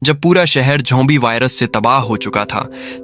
जब पूरा शहर ज़ॉम्बी वायरस से तबाह हो चुका था,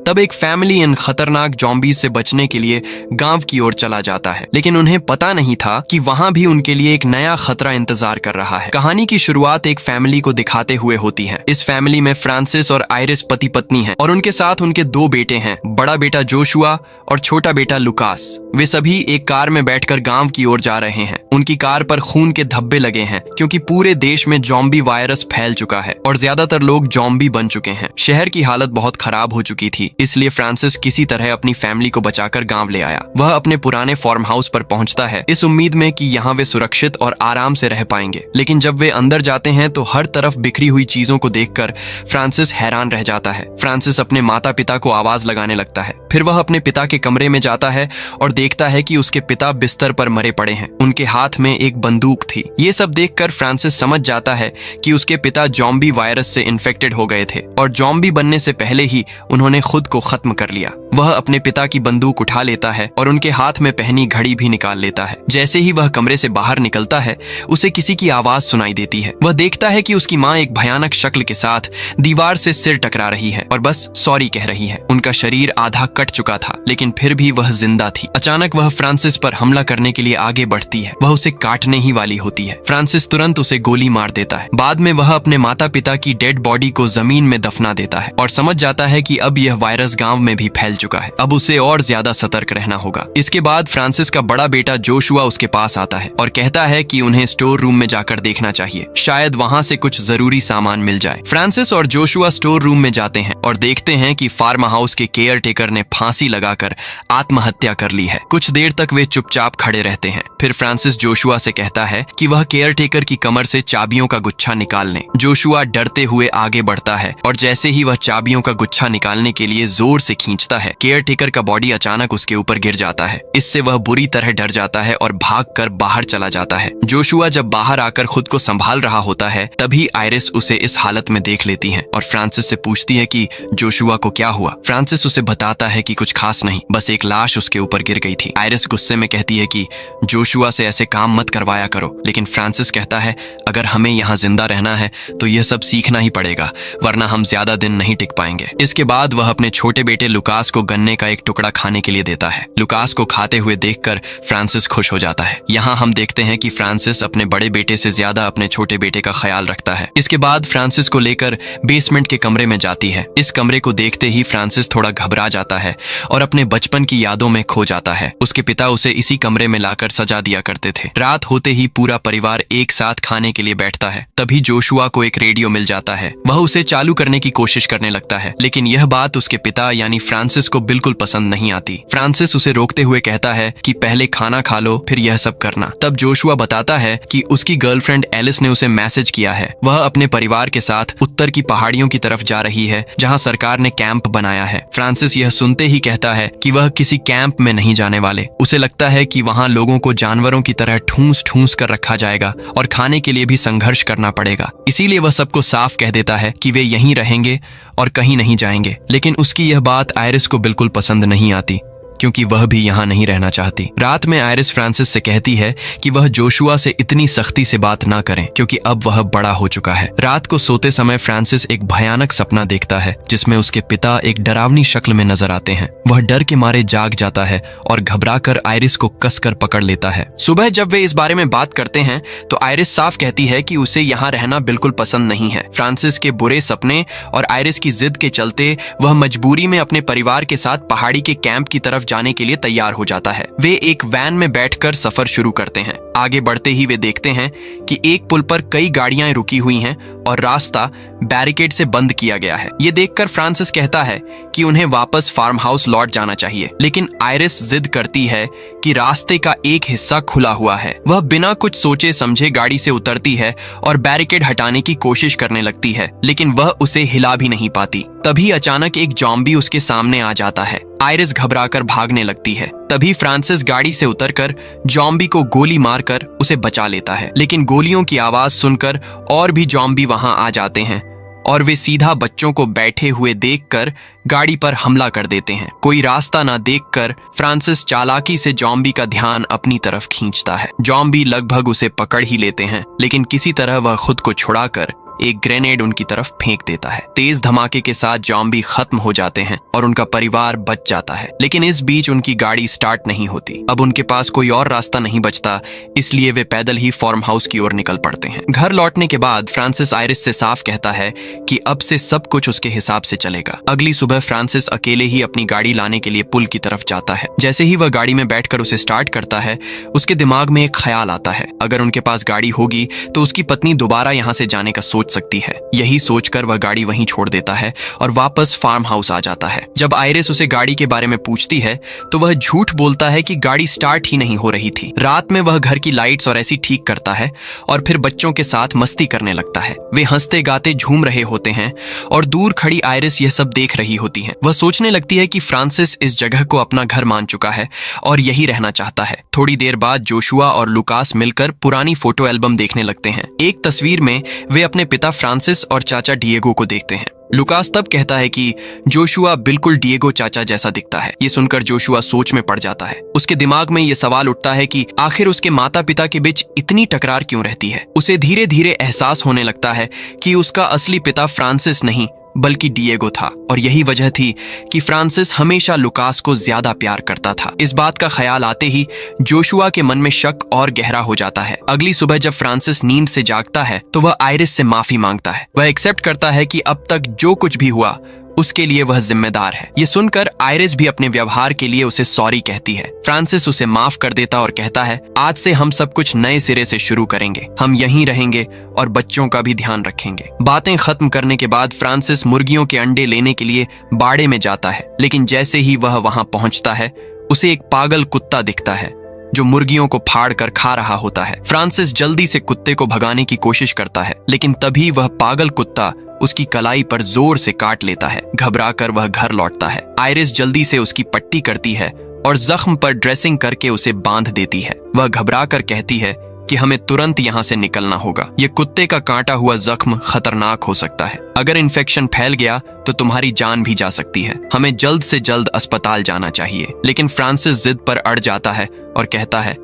तब एक फैमिली इन खतरनाक ज़ॉम्बीज से बचने के लिए गांव की ओर चला जाता है। लेकिन उन्हें पता नहीं था कि वहां भी उनके लिए एक नया खतरा इंतजार कर रहा है। कहानी की शुरुआत एक फैमिली को दिखाते हुए होती है। इस फैमिली में फ्रांसिस और आयरिस पति पत्नी हैं और उनके साथ उनके 2 बेटे हैं, बड़ा बेटा जोशुआ और छोटा बेटा लुकास। वे सभी एक कार में बैठकर गांव की ओर जा रहे हैं। उनकी कार पर खून के धब्बे लगे हैं क्योंकि पूरे देश में ज़ॉम्बी वायरस फैल चुका है और ज्यादातर लोग ज़ॉम्बी बन चुके हैं। शहर की हालत बहुत खराब हो चुकी थी, इसलिए फ्रांसिस किसी तरह अपनी फैमिली को बचाकर गांव ले आया। वह अपने पुराने फार्म हाउस पर पहुंचता है, इस उम्मीद में कि यहाँ वे सुरक्षित और आराम से रह पाएंगे। लेकिन जब वे अंदर जाते हैं तो हर तरफ बिखरी हुई चीजों को देखकर फ्रांसिस हैरान रह जाता है। फ्रांसिस अपने माता पिता को आवाज लगाने लगता है। फिर वह अपने पिता के कमरे में जाता है और देखता है कि उसके पिता बिस्तर पर मरे पड़े हैं। उनके हाथ में एक बंदूक थी। ये सब देखकर फ्रांसिस समझ जाता है कि उसके पिता ज़ॉम्बी वायरस से इन्फेक्टेड हो गए थे और ज़ॉम्बी बनने से पहले ही उन्होंने खुद को खत्म कर लिया। वह अपने पिता की बंदूक उठा लेता है और उनके हाथ में पहनी घड़ी भी निकाल लेता है। जैसे ही वह कमरे से बाहर निकलता है, उसे किसी की आवाज सुनाई देती है। वह देखता है कि उसकी माँ एक भयानक शक्ल के साथ दीवार से सिर टकरा रही है और बस सॉरी कह रही है। उनका शरीर आधा कट चुका था, लेकिन फिर भी वह जिंदा थी। अचानक वह फ्रांसिस पर हमला करने के लिए आगे बढ़ती है। वह उसे काटने ही वाली होती है। फ्रांसिस तुरंत उसे गोली मार देता है। बाद में वह अपने माता पिता की डेड बॉडी को जमीन में दफना देता है और समझ जाता है कि अब यह वायरस गांव में भी फैल चुका है। अब उसे और ज्यादा सतर्क रहना होगा। इसके बाद फ्रांसिस का बड़ा बेटा जोशुआ उसके पास आता है और कहता है कि उन्हें स्टोर रूम में जाकर देखना चाहिए, शायद वहां से कुछ जरूरी सामान मिल जाए। फ्रांसिस और जोशुआ स्टोर रूम में जाते हैं और देखते हैं कि फार्म हाउस के केयर टेकर ने फांसी लगाकर आत्महत्या कर ली है। कुछ देर तक वे चुपचाप खड़े रहते हैं। फिर फ्रांसिस जोशुआ से कहता है कि वह केयर टेकर की कमर से चाबियों का गुच्छा निकाल लें। जोशुआ डरते हुए आगे बढ़ता है और जैसे ही वह चाबियों का गुच्छा निकालने के लिए जोर से खींचता है, केयर टेकर का बॉडी अचानक उसके ऊपर गिर जाता है। इससे वह बुरी तरह डर जाता है और भागकर बाहर चला जाता है। जोशुआ जब बाहर आकर खुद को संभाल रहा होता है, तभी आयरिस उसे इस हालत में देख लेती है और फ्रांसिस से पूछती है कि जोशुआ को क्या हुआ। फ्रांसिस उसे बताता है कि कुछ खास नहीं, बस एक लाश उसके ऊपर गिर गई थी। आयरिस गुस्से में कहती है कि जोशुआ से ऐसे काम मत करवाया करो, लेकिन फ्रांसिस कहता है अगर हमें यहाँ जिंदा रहना है तो यह सब सीखना ही पड़ेगा, वरना हम ज्यादा दिन नहीं टिक पाएंगे। इसके बाद वह अपने छोटे बेटे लुकास को गन्ने का एक टुकड़ा खाने के लिए देता है। लुकास को खाते हुए देखकर फ्रांसिस खुश हो जाता है। यहाँ हम देखते हैं कि फ्रांसिस अपने बड़े बेटे से ज्यादा अपने छोटे बेटे का ख्याल रखता है। इसके बाद फ्रांसिस को लेकर बेसमेंट के कमरे में जाती है। इस कमरे को देखते ही फ्रांसिस थोड़ा घबरा जाता है और अपने बचपन की यादों में खो जाता है। उसके पिता उसे इसी कमरे में लाकर सजा दिया करते थे। रात होते ही पूरा परिवार एक साथ खाने के लिए बैठता है। तभी जोशुआ को एक रेडियो मिल जाता है। वह उसे चालू करने की कोशिश करने लगता है, लेकिन यह बात उसके पिता यानी फ्रांसिस को बिल्कुल पसंद नहीं आती। फ्रांसिस उसे रोकते हुए कहता है कि पहले खाना खा लो, फिर यह सब करना। तब जोशुआ बताता है कि उसकी गर्लफ्रेंड एलिस ने उसे मैसेज किया है। वह अपने परिवार के साथ उत्तर की पहाड़ियों की तरफ जा रही है, जहां सरकार ने कैंप बनाया है। फ्रांसिस यह सुनते ही कहता है कि वह किसी कैंप में नहीं जाने वाले। उसे लगता है कि वहां लोगों को जानवरों की तरह ठूंस ठूंस कर रखा जाएगा और खाने के लिए भी संघर्ष करना पड़ेगा। इसीलिए वह सबको साफ कह देता है कि वे यहीं रहेंगे और कहीं नहीं जाएंगे। लेकिन उसकी यह बात आयरिस को बिल्कुल पसंद नहीं आती, क्योंकि वह भी यहाँ नहीं रहना चाहती। रात में आयरिस फ्रांसिस से कहती है कि वह जोशुआ से इतनी सख्ती से बात ना करें, क्योंकि अब वह बड़ा हो चुका है। रात को सोते समय फ्रांसिस एक भयानक सपना देखता है, जिसमें उसके पिता एक डरावनी शक्ल में नजर आते हैं। वह डर के मारे जाग जाता है और घबराकर आयरिस को कसकर पकड़ लेता है। सुबह जब वे इस बारे में बात करते हैं तो आयरिस साफ कहती है कि उसे यहाँ रहना बिल्कुल पसंद नहीं है। फ्रांसिस के बुरे सपने और आयरिस की जिद के चलते वह मजबूरी में अपने परिवार के साथ पहाड़ी के कैंप की तरफ जाने के लिए तैयार हो जाता है। वे एक वैन में बैठकर सफर शुरू करते हैं। आगे बढ़ते ही वे देखते हैं कि एक पुल पर कई गाड़ियां रुकी हुई हैं और रास्ता बैरिकेड से बंद किया गया है। ये देखकर फ्रांसिस कहता है कि उन्हें वापस फार्म हाउस लौट जाना चाहिए, लेकिन आयरिस जिद करती है कि रास्ते का एक हिस्सा खुला हुआ है। वह बिना कुछ सोचे समझे गाड़ी से उतरती है और बैरिकेड हटाने की कोशिश करने लगती है, लेकिन वह उसे हिला भी नहीं पाती। तभी अचानक एक ज़ॉम्बी उसके सामने आ जाता है। आयरिस घबराकर भागने लगती है। तभी फ्रांसिस गाड़ी से उतरकर ज़ॉम्बी को गोली मारकर उसे बचा लेता है, लेकिन गोलियों की आवाज सुनकर और भी ज़ॉम्बी वहां आ जाते हैं और वे सीधा बच्चों को बैठे हुए देखकर गाड़ी पर हमला कर देते हैं। कोई रास्ता ना देखकर फ्रांसिस चालाकी से ज़ॉम्बी का ध्यान अपनी तरफ खींचता है। ज़ॉम्बी लगभग उसे पकड़ ही लेते हैं, लेकिन किसी तरह वह खुद को छुड़ाकर एक ग्रेनेड उनकी तरफ फेंक देता है। तेज धमाके के साथ जॉम्बी खत्म हो जाते हैं और उनका परिवार बच जाता है। लेकिन इस बीच उनकी गाड़ी स्टार्ट नहीं होती। अब उनके पास कोई और रास्ता नहीं बचता, इसलिए वे पैदल ही फार्म हाउस की ओर निकल पड़ते हैं। घर लौटने के बाद फ्रांसिस आयरिस से साफ कहता है कि अब से सब कुछ उसके हिसाब से चलेगा। अगली सुबह फ्रांसिस अकेले ही अपनी गाड़ी लाने के लिए पुल की तरफ जाता है। जैसे ही वह गाड़ी में बैठकर उसे स्टार्ट करता है, उसके दिमाग में एक ख्याल आता है, अगर उनके पास गाड़ी होगी तो उसकी पत्नी दोबारा यहाँ से जाने का सोच सकती है। यही सोचकर वह गाड़ी वहीं छोड़ देता है और वापस फार्म हाउस आ जाता है। जब आयरिस उसे गाड़ी के बारे में पूछती है तो वह झूठ बोलता है कि गाड़ी स्टार्ट ही नहीं हो रही थी। रात में वह घर की लाइट्स और ऐसी ठीक करता है और फिर बच्चों के साथ मस्ती करने लगता है। वे हंसते गाते झूम रहे होते हैं और दूर खड़ी आयरिस यह सब देख रही होती है। वह सोचने लगती है कि फ्रांसिस इस जगह को अपना घर मान चुका है और यही रहना चाहता है। थोड़ी देर बाद जोशुआ और लुकास मिलकर पुरानी फोटो एल्बम देखने लगते हैं। एक तस्वीर में वे अपने पिता फ्रांसिस और चाचा डिएगो को देखते हैं। लुकास तब कहता है कि जोशुआ बिल्कुल डिएगो चाचा जैसा दिखता है। ये सुनकर जोशुआ सोच में पड़ जाता है। उसके दिमाग में ये सवाल उठता है कि आखिर उसके माता पिता के बीच इतनी टकरार क्यों रहती है। उसे धीरे धीरे एहसास होने लगता है कि उसका असली पिता फ्रांसिस नहीं बल्कि डिएगो था और यही वजह थी कि फ्रांसिस हमेशा लुकास को ज्यादा प्यार करता था। इस बात का ख्याल आते ही जोशुआ के मन में शक और गहरा हो जाता है। अगली सुबह जब फ्रांसिस नींद से जागता है तो वह आयरिस से माफी मांगता है। वह एक्सेप्ट करता है कि अब तक जो कुछ भी हुआ उसके लिए वह जिम्मेदार है। ये सुनकर आयरिस भी अपने व्यवहार के लिए उसे सॉरी कहती है। फ्रांसिस उसे माफ कर देता और कहता है, आज से हम सब कुछ नए सिरे से शुरू करेंगे। हम यहीं रहेंगे और बच्चों का भी ध्यान रखेंगे। बातें खत्म करने के बाद फ्रांसिस मुर्गियों के अंडे लेने के लिए बाड़े में जाता है, लेकिन जैसे ही वह वहां पहुंचता है उसे एक पागल कुत्ता दिखता है जो मुर्गियों को फाड़ कर खा रहा होता है। फ्रांसिस जल्दी से कुत्ते को भगाने की कोशिश करता है, लेकिन तभी वह पागल कुत्ता उसकी कलाई पर जोर से काट लेता है। घबराकर वह घर लौटता है। आयरिस जल्दी से उसकी पट्टी करती है और जख्म पर ड्रेसिंग करके उसे बांध देती है। वह घबराकर कहती है कि हमें तुरंत यहाँ से निकलना होगा। ये कुत्ते का काटा हुआ जख्म खतरनाक हो सकता है। अगर इन्फेक्शन फैल गया तो तुम्हारी जान भी जा सकती है। हमें जल्द से जल्द अस्पताल जाना चाहिए। लेकिन फ्रांसिस जिद पर अड़ जाता है और कहता है,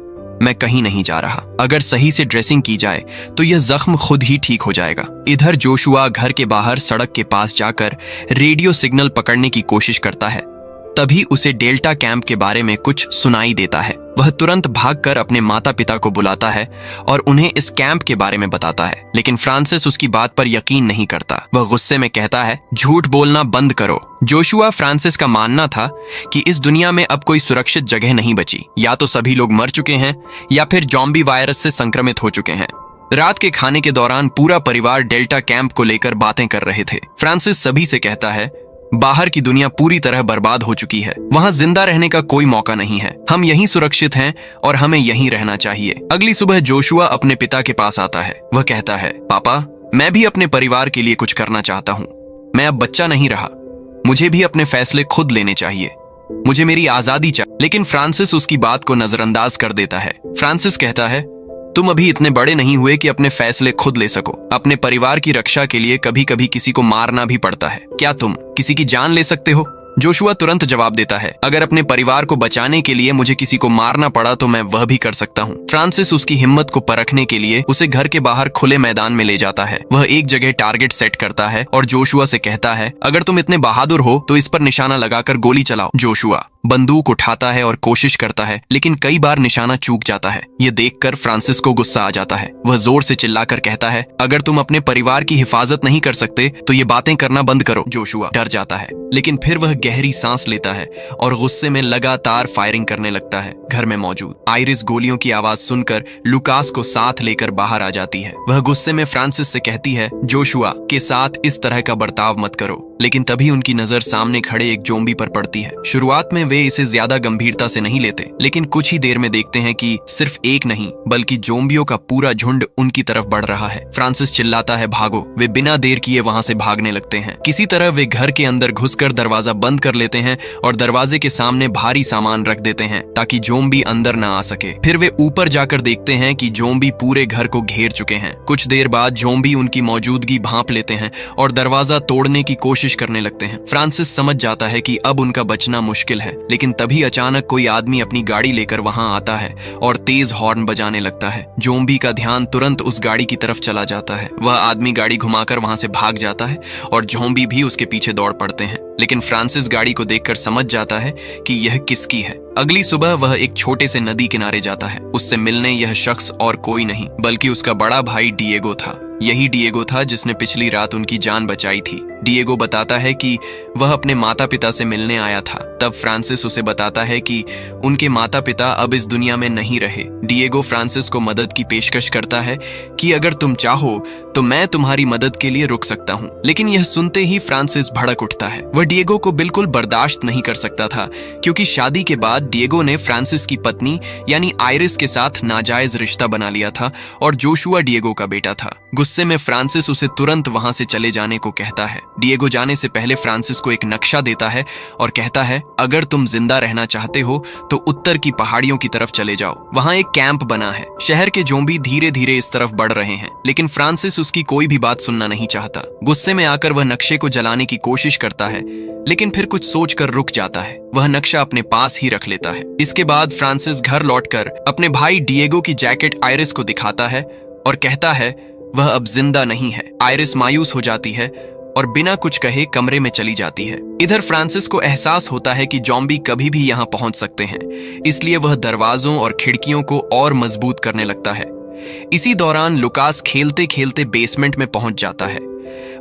मैं कहीं नहीं जा रहा। अगर सही से ड्रेसिंग की जाए तो यह जख्म खुद ही ठीक हो जाएगा। इधर जोशुआ घर के बाहर सड़क के पास जाकर रेडियो सिग्नल पकड़ने की कोशिश करता है। तभी उसे डेल्टा कैंप के बारे में कुछ सुनाई देता है। वह तुरंत भागकर अपने माता पिता को बुलाता है और उन्हें इस कैंप के बारे में बताता है, लेकिन फ्रांसिस उसकी बात पर यकीन नहीं करता। वह गुस्से में कहता है, झूठ बोलना बंद करो। जोशुआ फ्रांसिस का मानना था कि इस दुनिया में अब कोई सुरक्षित जगह नहीं बची। या तो सभी लोग मर चुके हैं या फिर ज़ॉम्बी वायरस से संक्रमित हो चुके हैं। रात के खाने के दौरान पूरा परिवार डेल्टा कैंप को लेकर बातें कर रहे थे। फ्रांसिस सभी से कहता है, बाहर की दुनिया पूरी तरह बर्बाद हो चुकी है। वहां जिंदा रहने का कोई मौका नहीं है। हम यहीं सुरक्षित हैं और हमें यहीं रहना चाहिए। अगली सुबह जोशुआ अपने पिता के पास आता है। वह कहता है, पापा, मैं भी अपने परिवार के लिए कुछ करना चाहता हूँ। मैं अब बच्चा नहीं रहा। मुझे भी अपने फैसले खुद लेने चाहिए। मुझे मेरी आजादी चाहिए। लेकिन फ्रांसिस उसकी बात को नजरअंदाज कर देता है। फ्रांसिस कहता है, तुम अभी इतने बड़े नहीं हुए कि अपने फैसले खुद ले सको। अपने परिवार की रक्षा के लिए कभी कभी किसी को मारना भी पड़ता है। क्या तुम किसी की जान ले सकते हो? जोशुआ तुरंत जवाब देता है, अगर अपने परिवार को बचाने के लिए मुझे किसी को मारना पड़ा तो मैं वह भी कर सकता हूँ। फ्रांसिस उसकी हिम्मत को परखने के लिए उसे घर के बाहर खुले मैदान में ले जाता है। वह एक जगह टारगेट सेट करता है और जोशुआ से कहता है, अगर तुम इतने बहादुर हो तो इस पर निशाना लगाकर गोली चलाओ। जोशुआ बंदूक उठाता है और कोशिश करता है, लेकिन कई बार निशाना चूक जाता है। ये देखकर फ्रांसिस को गुस्सा आ जाता है। वह जोर से चिल्लाकर कहता है, अगर तुम अपने परिवार की हिफाजत नहीं कर सकते तो ये बातें करना बंद करो। जोशुआ डर जाता है, लेकिन फिर वह गहरी सांस लेता है और गुस्से में लगातार फायरिंग करने लगता है। घर में मौजूद आयरिस गोलियों की आवाज सुनकर लुकास को साथ लेकर बाहर आ जाती है। वह गुस्से में फ्रांसिस से कहती है, जोशुआ के साथ इस तरह का बर्ताव मत करो। लेकिन तभी उनकी नजर सामने खड़े एक ज़ॉम्बी पर पड़ती है। शुरुआत में वे इसे ज्यादा गंभीरता से नहीं लेते, लेकिन कुछ ही देर में देखते हैं कि सिर्फ एक नहीं बल्कि ज़ॉम्बियों का पूरा झुंड उनकी तरफ बढ़ रहा है। फ्रांसिस चिल्लाता है, भागो। वे बिना देर किए वहां से भागने लगते हैं। किसी तरह वे घर के अंदर घुसकर दरवाजा बंद कर लेते हैं और दरवाजे के सामने भारी सामान रख देते हैं ताकि ज़ॉम्बी अंदर न आ सके। फिर वे ऊपर जाकर देखते हैं कि ज़ॉम्बी पूरे घर को घेर चुके हैं। कुछ देर बाद ज़ॉम्बी उनकी मौजूदगी भांप लेते हैं और दरवाजा तोड़ने की कोशिश करने लगते हैं। फ्रांसिस समझ जाता है कि अब उनका बचना मुश्किल है लेकिन तभी अचानक कोई आदमी अपनी गाड़ी लेकर वहां आता है और तेज हॉर्न बजाने लगता है। जोम्बी का ध्यान तुरंत उस गाड़ी की तरफ चला जाता है। वह आदमी गाड़ी घुमाकर वहां से भाग जाता है और जोम्बी भी उसके पीछे दौड़ पड़ते हैं। लेकिन फ्रांसिस गाड़ी को देखकर समझ जाता है कि यह किसकी है। अगली सुबह वह एक छोटे से नदी किनारे जाता है। उससे मिलने यह शख्स और कोई नहीं बल्कि उसका बड़ा भाई डिएगो था। यही डिएगो था जिसने पिछली रात उनकी जान बचाई थी। डिएगो बताता है कि वह अपने माता पिता से मिलने आया था। तब फ्रांसिस उसे बताता है कि उनके माता पिता अब इस दुनिया में नहीं रहे। डिएगो फ्रांसिस को मदद की पेशकश करता है कि अगर तुम चाहो तो मैं तुम्हारी मदद के लिए रुक सकता हूँ। लेकिन यह सुनते ही फ्रांसिस भड़क उठता है। वह डिएगो को बिल्कुल बर्दाश्त नहीं कर सकता था, क्योंकि शादी के बाद डिएगो ने फ्रांसिस की पत्नी यानी आयरिस के साथ नाजायज रिश्ता बना लिया था और जोशुआ डिएगो का बेटा था। गुस्से में फ्रांसिस उसे तुरंत वहां से चले जाने को कहता है। डिएगो जाने से पहले फ्रांसिस को एक नक्शा देता है और कहता है, अगर तुम जिंदा रहना चाहते हो तो उत्तर की पहाड़ियों की तरफ चले जाओ। वहां एक कैंप बना है। शहर के जोम्बी धीरे धीरे इस तरफ बढ़ रहे हैं, लेकिन फ्रांसिस उसकी कोई भी बात सुनना नहीं चाहता। गुस्से में आकर वह नक्शे को जलाने की कोशिश करता है, लेकिन फिर कुछ सोचकर रुक जाता है। वह नक्शा अपने पास ही रख लेता है। इसके बाद फ्रांसिस घर लौटकर अपने भाई डिएगो की जैकेट आयरिस को दिखाता है और कहता है वह अब जिंदा नहीं है। आयरिस मायूस हो जाती है और बिना कुछ कहे कमरे में चली जाती है। इधर फ्रांसिस को एहसास होता है कि जॉम्बी कभी भी यहाँ पहुंच सकते हैं, इसलिए वह दरवाजों और खिड़कियों को और मजबूत करने लगता है। इसी दौरान लुकास खेलते खेलते बेसमेंट में पहुंच जाता है।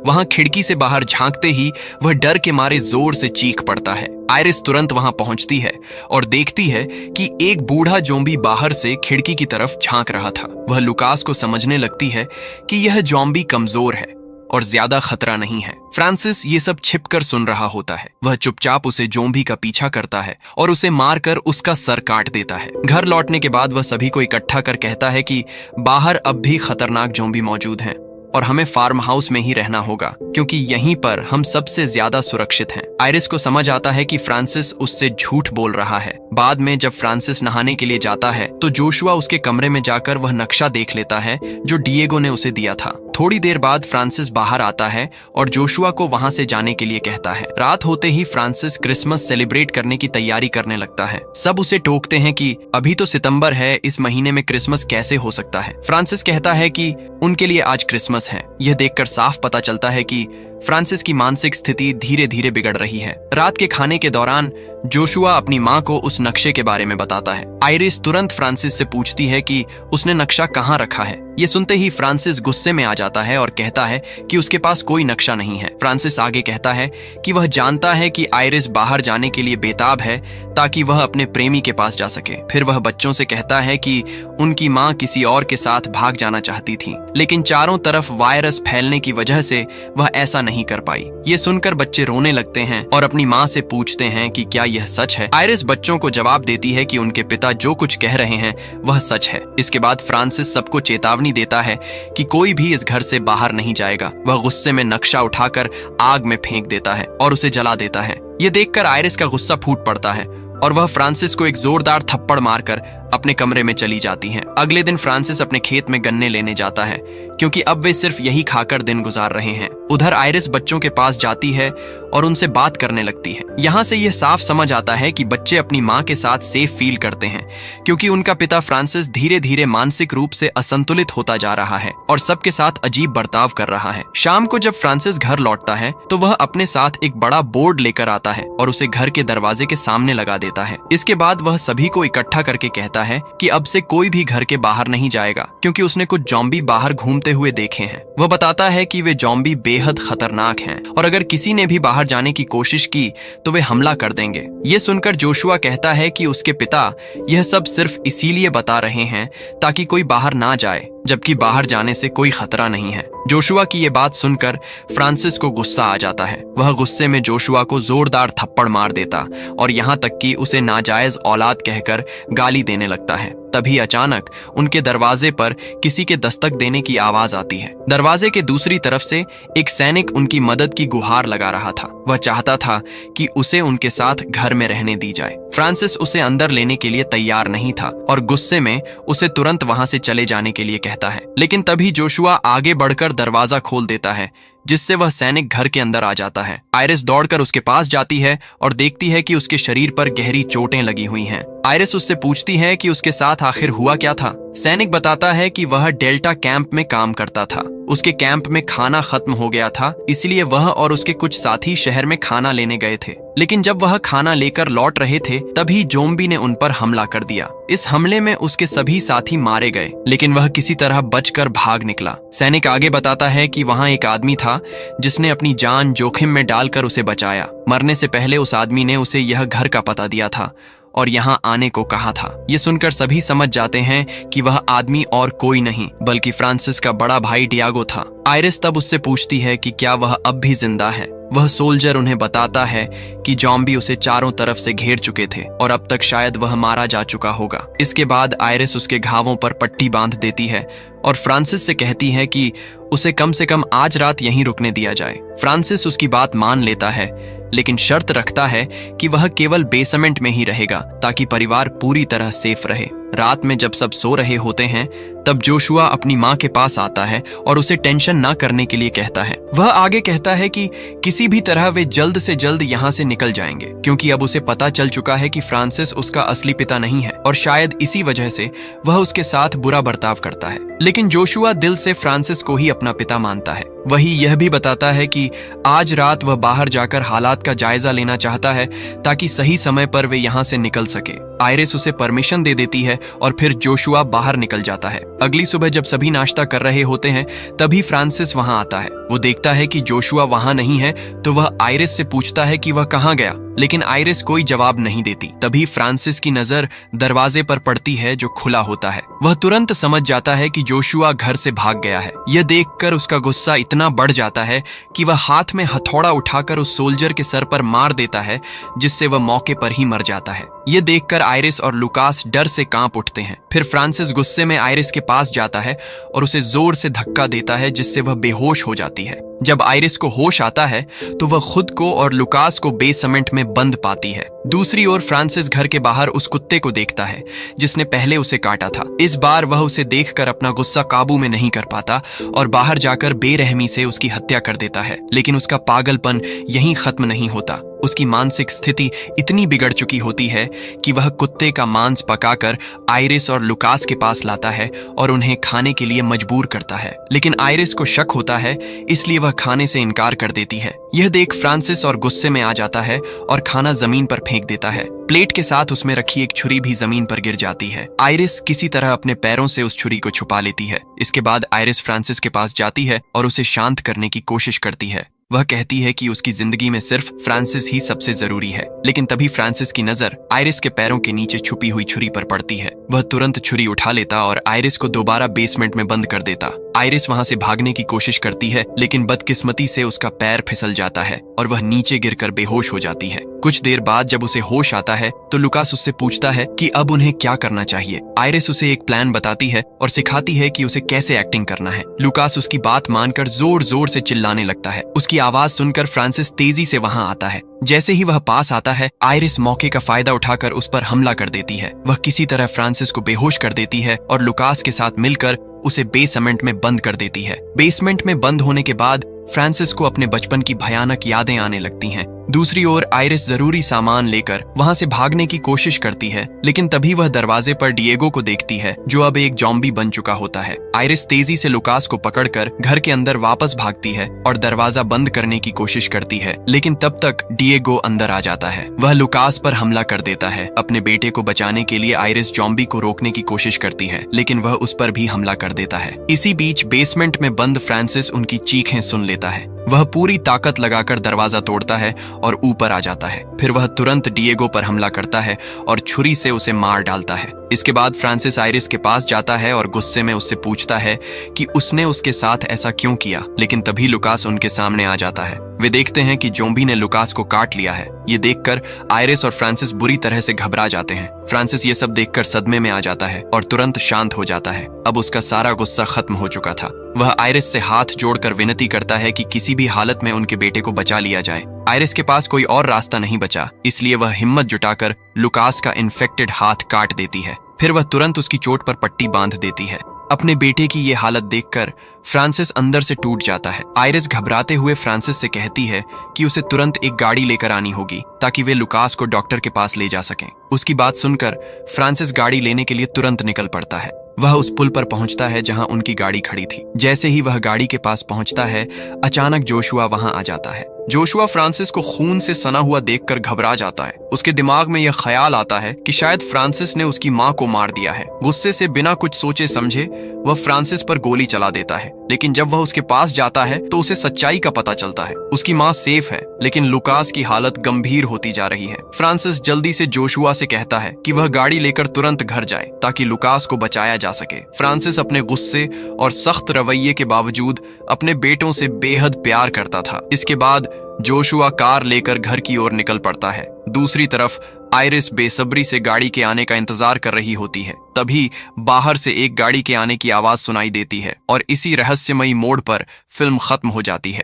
वहां खिड़की से बाहर झांकते ही वह डर के मारे जोर से चीख पड़ता है। आयरिस तुरंत वहां पहुंचती है और देखती है कि एक बूढ़ा जोम्बी बाहर से खिड़की की तरफ झांक रहा था। वह लुकास को समझने लगती है कि यह जोम्बी कमजोर है और ज्यादा खतरा नहीं है। फ्रांसिस ये सब छिपकर सुन रहा होता है। वह चुपचाप उसे जोम्बी का पीछा करता है और उसे मारकर उसका सर काट देता है। घर लौटने के बाद वह सभी को इकट्ठा कर कहता है कि बाहर अब भी खतरनाक जोम्बी मौजूद हैं और हमें फार्म हाउस में ही रहना होगा, क्योंकि यहीं पर हम सबसे ज्यादा सुरक्षित हैं। आयरिस को समझ आता है कि फ्रांसिस उससे झूठ बोल रहा है। बाद में जब फ्रांसिस नहाने के लिए जाता है तो जोशुआ उसके कमरे में जाकर वह नक्शा देख लेता है जो डिएगो ने उसे दिया था। थोड़ी देर बाद फ्रांसिस बाहर आता है और जोशुआ को वहां से जाने के लिए कहता है। रात होते ही फ्रांसिस क्रिसमस सेलिब्रेट करने की तैयारी करने लगता है। सब उसे टोकते हैं कि अभी तो सितंबर है, इस महीने में क्रिसमस कैसे हो सकता है। फ्रांसिस कहता है कि उनके लिए आज क्रिसमस है। यह देखकर साफ पता चलता है कि फ्रांसिस की मानसिक स्थिति धीरे धीरे बिगड़ रही है। रात के खाने के दौरान जोशुआ अपनी माँ को उस नक्शे के बारे में बताता है। आयरिस तुरंत फ्रांसिस से पूछती है कि उसने नक्शा कहाँ रखा है। ये सुनते ही फ्रांसिस गुस्से में आ जाता है और कहता है कि उसके पास कोई नक्शा नहीं है। फ्रांसिस आगे कहता है कि वह जानता है कि आयरिस बाहर जाने के लिए बेताब है ताकि वह अपने प्रेमी के पास जा सके। फिर वह बच्चों से कहता है कि उनकी माँ किसी और के साथ भाग जाना चाहती थी, लेकिन चारों तरफ वायरस फैलने की वजह से वह ऐसा नहीं कर पाई। ये सुनकर बच्चे रोने लगते हैं और अपनी माँ से पूछते हैं कि क्या यह सच है। आयरिस बच्चों को जवाब देती है कि उनके पिता जो कुछ कह रहे हैं वह सच है। इसके बाद फ्रांसिस सबको चेतावनी देता है कि कोई भी इस घर से बाहर नहीं जाएगा। वह गुस्से में नक्शा उठाकर आग में फेंक देता है और उसे जला देता है। यह देखकर आयरिस का गुस्सा फूट पड़ता है और वह फ्रांसिस को एक जोरदार थप्पड़ मारकर अपने कमरे में चली जाती हैं। अगले दिन फ्रांसिस अपने खेत में गन्ने लेने जाता है, क्योंकि अब वे सिर्फ यही खाकर दिन गुजार रहे हैं। उधर आयरिस बच्चों के पास जाती है और उनसे बात करने लगती है। यहाँ से यह साफ समझ आता है कि बच्चे अपनी माँ के साथ सेफ फील करते हैं, क्योंकि उनका पिता फ्रांसिस धीरे धीरे मानसिक रूप से असंतुलित होता जा रहा है और सबके साथ अजीब बर्ताव कर रहा है। शाम को जब फ्रांसिस घर लौटता है तो वह अपने साथ एक बड़ा बोर्ड लेकर आता है और उसे घर के दरवाजे के सामने लगा देता है। इसके बाद वह सभी को इकट्ठा करके कहता है कि अब से कोई भी घर के बाहर नहीं जाएगा, क्योंकि उसने कुछ जॉम्बी बाहर घूमते हुए देखे हैं। वह बताता है कि वे जॉम्बी बेहद खतरनाक हैं और अगर किसी ने भी बाहर जाने की कोशिश की तो वे हमला कर देंगे। ये सुनकर जोशुआ कहता है कि उसके पिता यह सब सिर्फ इसीलिए बता रहे हैं ताकि कोई बाहर ना जाए, जबकि बाहर जाने से कोई खतरा नहीं है। जोशुआ की ये बात सुनकर फ्रांसिस को गुस्सा आ जाता है। वह गुस्से में जोशुआ को जोरदार थप्पड़ मार देता और यहाँ तक कि उसे नाजायज औलाद कहकर गाली देने लगता है। तभी अचानक उनके दरवाजे पर किसी के दस्तक देने की आवाज आती है। दरवाजे के दूसरी तरफ से एक सैनिक उनकी मदद की गुहार लगा रहा था। वह चाहता था कि उसे उनके साथ घर में रहने दी जाए। फ्रांसिस उसे अंदर लेने के लिए तैयार नहीं था और गुस्से में उसे तुरंत वहां से चले जाने के लिए कहता है। लेकिन तभी जोशुआ आगे बढ़कर दरवाजा खोल देता है, जिससे वह सैनिक घर के अंदर आ जाता है। आयरिस दौड़कर उसके पास जाती है और देखती है कि उसके शरीर पर गहरी चोटें लगी हुई हैं। आयरिस उससे पूछती है कि उसके साथ आखिर हुआ क्या था। सैनिक बताता है कि वह डेल्टा कैंप में काम करता था। उसके कैंप में खाना खत्म हो गया था, इसलिए वह और उसके कुछ साथी शहर में खाना लेने गए थे। लेकिन जब वह खाना लेकर लौट रहे थे, तभी ज़ॉम्बी ने उन पर हमला कर दिया। इस हमले में उसके सभी साथी मारे गए, लेकिन वह किसी तरह बचकर भाग निकला। सैनिक आगे बताता है कि वहां एक आदमी था जिसने अपनी जान जोखिम में डालकर उसे बचाया। मरने से पहले उस आदमी ने उसे यह घर का पता दिया था और यहाँ आने को कहा था। ये सुनकर सभी समझ जाते हैं कि वह आदमी और कोई नहीं बल्कि फ्रांसिस का बड़ा भाई डियागो था। आयरिस तब उससे पूछती है कि क्या वह अब भी जिंदा है। वह सोल्जर उन्हें बताता है कि ज़ॉम्बी उसे चारों तरफ से घेर चुके थे और अब तक शायद वह मारा जा चुका होगा। इसके बाद आयरिस उसके घावों पर पट्टी बांध देती है और फ्रांसिस से कहती है कि उसे कम से कम आज रात यहीं रुकने दिया जाए। फ्रांसिस उसकी बात मान लेता है, लेकिन शर्त रखता है कि वह केवल बेसमेंट में ही रहेगा ताकि परिवार पूरी तरह सेफ रहे। रात में जब सब सो रहे होते हैं, तब जोशुआ अपनी माँ के पास आता है और उसे टेंशन ना करने के लिए कहता है। वह आगे कहता है कि किसी भी तरह वे जल्द से जल्द यहाँ से निकल जाएंगे, क्योंकि अब उसे पता चल चुका है कि फ्रांसिस उसका असली पिता नहीं है और शायद इसी वजह से वह उसके साथ बुरा बर्ताव करता है। लेकिन जोशुआ दिल से फ्रांसिस को ही अपना पिता मानता है। वही यह भी बताता है कि आज रात वह बाहर जाकर हालात का जायजा लेना चाहता है ताकि सही समय पर वे यहाँ से निकल सके। आयरिस उसे परमिशन दे देती है और फिर जोशुआ बाहर निकल जाता है। अगली सुबह जब सभी नाश्ता कर रहे होते हैं, तभी फ्रांसिस वहां आता है। वो देखता है कि जोशुआ वहां नहीं है, तो वह आयरिस से पूछता है कि वह कहां गया, लेकिन आयरिस कोई जवाब नहीं देती। तभी फ्रांसिस की नजर दरवाजे पर पड़ती है जो खुला होता है। वह तुरंत समझ जाता है कि जोशुआ घर से भाग गया है। यह देखकर उसका गुस्सा इतना बढ़ जाता है कि वह हाथ में हथौड़ा उठाकर उस सोल्जर के सर पर मार देता है, जिससे वह मौके पर ही मर जाता है। यह देखकर आयरिस और लुकास डर से कांप उठते हैं। फिर फ्रांसिस गुस्से में आयरिस के पास जाता है और उसे जोर से धक्का देता है, जिससे वह बेहोश हो जाती है। जब आयरिस को होश आता है तो वह खुद को और लुकास को बेसमेंट में बंद पाती है। दूसरी ओर फ्रांसिस घर के बाहर उस कुत्ते को देखता है जिसने पहले उसे काटा था। इस बार वह उसे देखकर अपना गुस्सा काबू में नहीं कर पाता और बाहर जाकर बेरहमी से उसकी हत्या कर देता है। लेकिन उसका पागलपन यहीं खत्म नहीं होता। उसकी मानसिक स्थिति इतनी बिगड़ चुकी होती है कि वह कुत्ते का मांस पकाकर आयरिस और लुकास के पास लाता है और उन्हें खाने के लिए मजबूर करता है। लेकिन आयरिस को शक होता है, इसलिए वह खाने से इनकार कर देती है। यह देख फ्रांसिस और गुस्से में आ जाता है और खाना जमीन पर फेंक देता है। प्लेट के साथ उसमें रखी एक छुरी भी जमीन पर गिर जाती है। आयरिस किसी तरह अपने पैरों से उस छुरी को छुपा लेती है। इसके बाद आयरिस फ्रांसिस के पास जाती है और उसे शांत करने की कोशिश करती है। वह कहती है कि उसकी जिंदगी में सिर्फ फ्रांसिस ही सबसे जरूरी है। लेकिन तभी फ्रांसिस की नजर आयरिस के पैरों के नीचे छुपी हुई छुरी पर पड़ती है। वह तुरंत छुरी उठा लेता और आयरिस को दोबारा बेसमेंट में बंद कर देता। आयरिस वहां से भागने की कोशिश करती है, लेकिन बदकिस्मती से उसका पैर फिसल जाता है और वह नीचे गिरकर बेहोश हो जाती है। कुछ देर बाद जब उसे होश आता है तो लुकास उससे पूछता है कि अब उन्हें क्या करना चाहिए। आयरिस उसे एक प्लान बताती है और सिखाती है कि उसे कैसे एक्टिंग करना है। लुकास उसकी बात मानकर जोर जोर से चिल्लाने लगता है। उसकी आवाज सुनकर फ्रांसिस तेजी से वहां आता है। जैसे ही वह पास आता है, आयरिस मौके का फायदा उठाकर उस पर हमला कर देती है। वह किसी तरह फ्रांसिस को बेहोश कर देती है और लुकास के साथ मिलकर उसे बेसमेंट में बंद कर देती है। बेसमेंट में बंद होने के बाद फ्रांसिस को अपने बचपन की भयानक यादें आने लगती हैं। दूसरी ओर आयरिस जरूरी सामान लेकर वहां से भागने की कोशिश करती है, लेकिन तभी वह दरवाजे पर डिएगो को देखती है, जो अब एक ज़ॉम्बी बन चुका होता है। आयरिस तेजी से लुकास को पकड़कर घर के अंदर वापस भागती है और दरवाजा बंद करने की कोशिश करती है, लेकिन तब तक डिएगो अंदर आ जाता है। वह लुकास पर हमला कर देता है। अपने बेटे को बचाने के लिए आयरिस ज़ॉम्बी को रोकने की कोशिश करती है, लेकिन वह उस पर भी हमला कर देता है। इसी बीच बेसमेंट में बंद फ्रांसिस उनकी चीखें सुन लेता है। वह पूरी ताकत लगाकर दरवाजा तोड़ता है और ऊपर आ जाता है। फिर वह तुरंत डिएगो पर हमला करता है और छुरी से उसे मार डालता है। इसके बाद फ्रांसिस आयरिस के पास जाता है और गुस्से में उससे पूछता है कि उसने उसके साथ ऐसा क्यों किया, लेकिन तभी लुकास उनके सामने आ जाता है। वे देखते हैं कि ज़ॉम्बी ने लुकास को काट लिया है। ये देखकर आयरिस और फ्रांसिस बुरी तरह से घबरा जाते हैं। फ्रांसिस ये सब देखकर सदमे में आ जाता है और तुरंत शांत हो जाता है। अब उसका सारा गुस्सा खत्म हो चुका था। वह आयरिस से हाथ जोड़कर विनती करता है कि किसी भी हालत में उनके बेटे को बचा लिया जाए। आयरिस के पास कोई और रास्ता नहीं बचा, इसलिए वह हिम्मत जुटाकर लुकास का इन्फेक्टेड हाथ काट देती है। फिर वह तुरंत उसकी चोट पर पट्टी बांध देती है। अपने बेटे की ये हालत देखकर फ्रांसिस अंदर से टूट जाता है। आयरिस घबराते हुए फ्रांसिस से कहती है कि उसे तुरंत एक गाड़ी लेकर आनी होगी ताकि वे लुकास को डॉक्टर के पास ले जा सकें। उसकी बात सुनकर फ्रांसिस गाड़ी लेने के लिए तुरंत निकल पड़ता है। वह उस पुल पर पहुंचता है जहां उनकी गाड़ी खड़ी थी। जैसे ही वह गाड़ी के पास पहुंचता है, अचानक जोशुआ वहां आ जाता है। जोशुआ फ्रांसिस को खून से सना हुआ देखकर घबरा जाता है। उसके दिमाग में यह ख्याल आता है कि शायद फ्रांसिस ने उसकी मां को मार दिया है। गुस्से से बिना कुछ सोचे समझे वह फ्रांसिस पर गोली चला देता है, लेकिन जब वह उसके पास जाता है तो उसे सच्चाई का पता चलता है। उसकी मां सेफ है, लेकिन लुकास की हालत गंभीर होती जा रही है। फ्रांसिस जल्दी से जोशुआ से कहता है कि वह गाड़ी लेकर तुरंत घर जाए ताकि लुकास को बचाया जा सके। फ्रांसिस अपने गुस्से और सख्त रवैये के बावजूद अपने बेटों से बेहद प्यार करता था। इसके बाद जोशुआ कार लेकर घर की ओर निकल पड़ता है। दूसरी तरफ आयरिस बेसब्री से गाड़ी के आने का इंतजार कर रही होती है। तभी बाहर से एक गाड़ी के आने की आवाज सुनाई देती है और इसी रहस्यमयी मोड़ पर फिल्म खत्म हो जाती है।